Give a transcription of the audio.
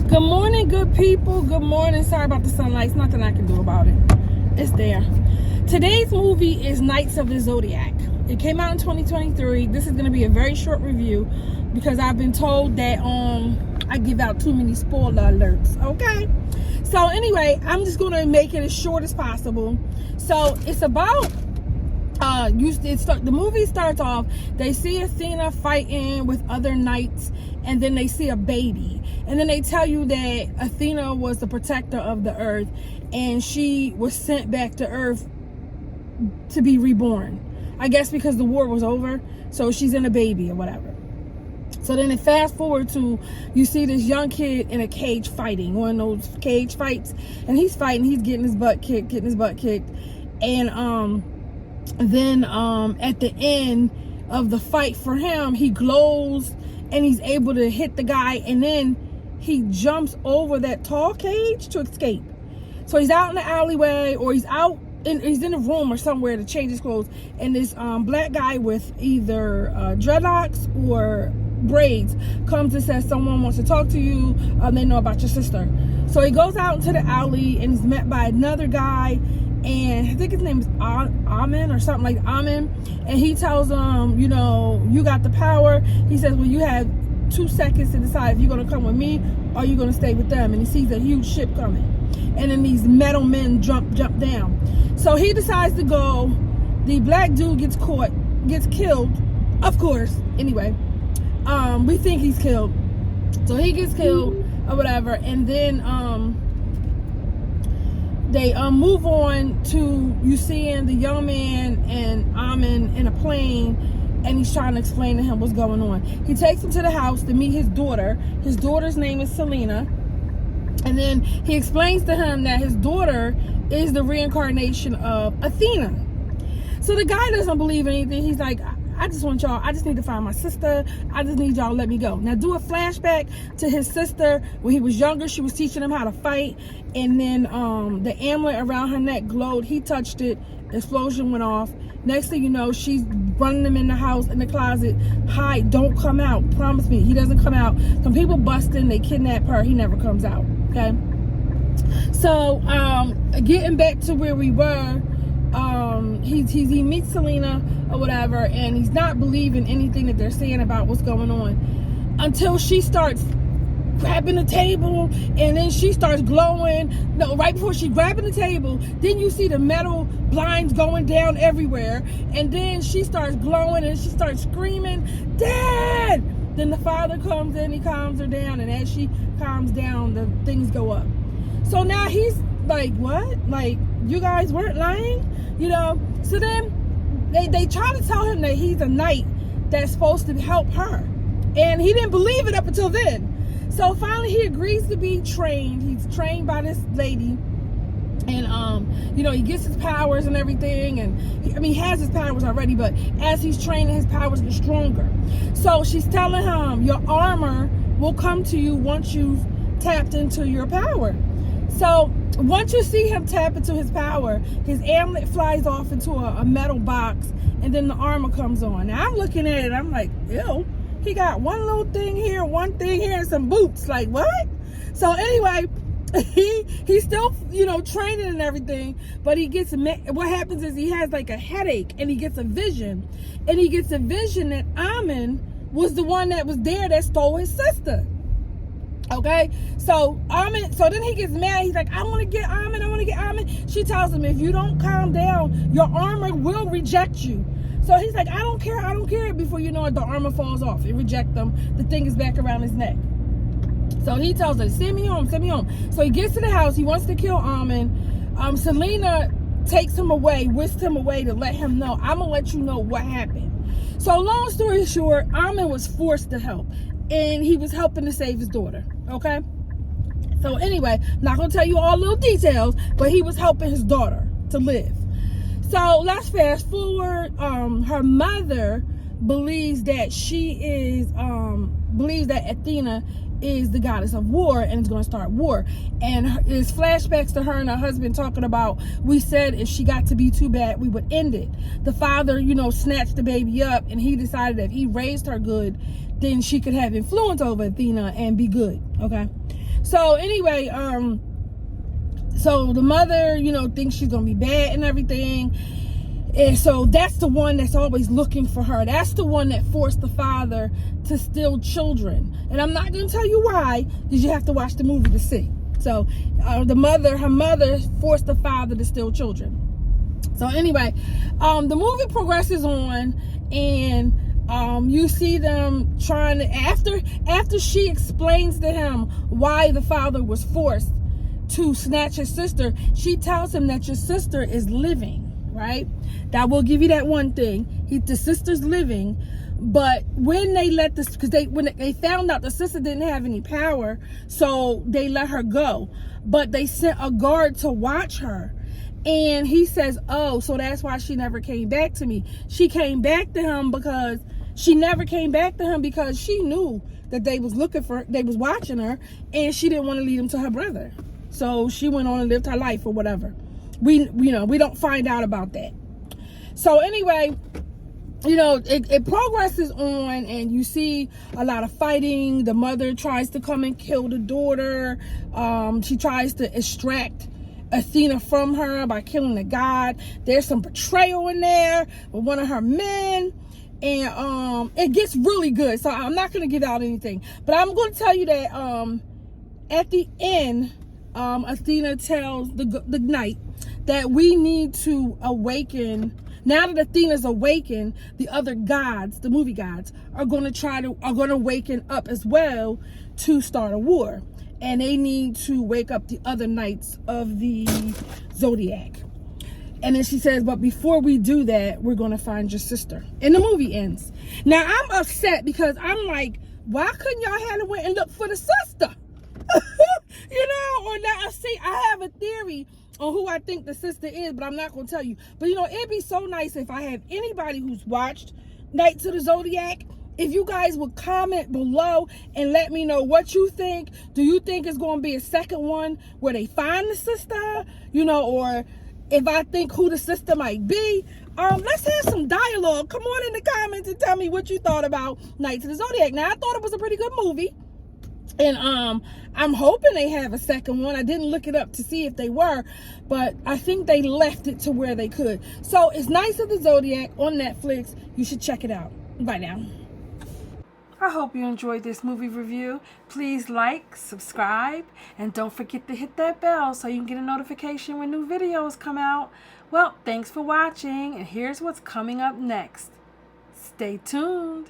Good morning, good people. Good morning. Sorry about the sunlight. It's nothing I can do about it. It's there. Today's movie is Knights of the Zodiac. It came out in 2023. This is going to be a very short review because I've been told that I give out too many spoiler alerts. Okay? So anyway, I'm just going to make it as short as possible. So it's about the movie starts off, they see Athena fighting with other knights, and then they see a baby, and then they tell you that Athena was the protector of the earth and she was sent back to earth to be reborn, I guess because the war was over, so she's in a baby or whatever. So then it fast forward to, you see this young kid in a cage fighting, one of those cage fights, and he's fighting, he's getting his butt kicked, and then at the end of the fight for him, he glows and he's able to hit the guy, and then he jumps over that tall cage to escape. So he's out in the alleyway, or he's in a room or somewhere to change his clothes, and this black guy with either dreadlocks or braids comes and says someone wants to talk to you, they know about your sister. So he goes out into the alley and he's met by another guy, and I think his name is Amen or something like Amen, and he tells him, you know, you got the power. He says, well, you have 2 seconds to decide if you're going to come with me or you're going to stay with them. And he sees a huge ship coming, and then these metal men jump down. So he decides to go. The black dude gets killed, of course. Anyway, we think he's killed, so he gets killed or whatever, and then they move on to you seeing the young man and Amen in a plane, and he's trying to explain to him what's going on. He takes him to the house to meet his daughter. His daughter's name is Selena, and then he explains to him that his daughter is the reincarnation of Athena. So the guy doesn't believe anything. He's like, I just need to find my sister. I just need y'all to let me go. Now do a flashback to his sister. When he was younger, she was teaching him how to fight, and then the amulet around her neck glowed. He touched it, explosion went off. Next thing you know, she's running him in the house, in the closet. Hide, don't come out, promise me. He doesn't come out. Some people bust in, they kidnap her, he never comes out. Okay, so getting back to where we were, he meets Selena or whatever, and he's not believing anything that they're saying about what's going on until she starts grabbing the table, and then she starts glowing. No, right before she's grabbing the table, then you see the metal blinds going down everywhere, and then she starts glowing and she starts screaming, "Dad!" Then the father comes in, he calms her down, and as she calms down, the things go up. So now he's like, what? Like, you guys weren't lying? You know? So then they try to tell him that he's a knight that's supposed to help her, and he didn't believe it up until then. So finally he agrees to be trained. He's trained by this lady, and you know, he gets his powers and everything, and he has his powers already, but as he's training, his powers get stronger. So she's telling him, your armor will come to you once you've tapped into your power. So once you see him tap into his power, his amulet flies off into a metal box, and then the armor comes on. Now I'm looking at it, I'm like, ew, he got one little thing here, one thing here, and some boots. Like, what? So anyway, he's still, you know, training and everything, but what happens is he has like a headache, and he gets a vision, that Amen was the one that was there that stole his sister. Okay, so then he gets mad. He's like, I want to get Amen. She tells him, if you don't calm down, your armor will reject you. So he's like, I don't care. Before you know it, the armor falls off. It rejects them. The thing is back around his neck. So he tells her, send me home. So he gets to the house. He wants to kill Amen. Selena takes him away, whisks him away to let him know, I'm going to let you know what happened. So long story short, Amen was forced to help, and he was helping to save his daughter. Okay? So anyway, I'm not going to tell you all little details, but he was helping his daughter to live. So let's fast forward. Her mother believes that Athena is the goddess of war and is going to start war. And there's flashbacks to her and her husband talking about, we said if she got to be too bad, we would end it. The father, you know, snatched the baby up, and he decided that if he raised her good, then she could have influence over Athena and be good. Okay. So anyway, so the mother, you know, thinks she's gonna be bad and everything. And so that's the one that's always looking for her. That's the one that forced the father to steal children. And I'm not going to tell you why, because you have to watch the movie to see. So her mother forced the father to steal children. So anyway, the movie progresses on, and you see them trying to, after she explains to him why the father was forced to snatch his sister, she tells him that your sister is living. Right? That will give you that one thing. The sister's living, but when they let this, because when they found out the sister didn't have any power, so they let her go. But they sent a guard to watch her, and he says, "Oh, so that's why she never came back to me." She came back to him because she never came back to him because she knew that they was watching her, and she didn't want to lead him to her brother. So she went on and lived her life or whatever. We don't find out about that. So anyway, it progresses on, and you see a lot of fighting. The mother tries to come and kill the daughter. She tries to extract Athena from her by killing the god. There's some betrayal in there with one of her men, and it gets really good. So I'm not going to give out anything, but I'm going to tell you that at the end, Athena tells the knight that we need to awaken. Now that Athena's awakened, the other gods, the movie gods, are going to waken up as well to start a war, and they need to wake up the other knights of the Zodiac. And then she says, but before we do that, we're going to find your sister. And the movie ends. Now I'm upset because I'm like, why couldn't y'all have to went and look for the sister? Or not. See, I have a theory on who I think the sister is, but I'm not going to tell you. But it'd be so nice if I have anybody who's watched Knights of the Zodiac, if you guys would comment below and let me know what you think. Do you think it's going to be a second one where they find the sister? Or if I think who the sister might be. Let's have some dialogue. Come on in the comments and tell me what you thought about Knights of the Zodiac. Now, I thought it was a pretty good movie. And I'm hoping they have a second one. I didn't look it up to see if they were, but I think they left it to where they could. So it's Knights of the Zodiac on Netflix. You should check it out. Bye now. I hope you enjoyed this movie review. Please like, subscribe, and don't forget to hit that bell so you can get a notification when new videos come out. Well, thanks for watching, and here's what's coming up next. Stay tuned.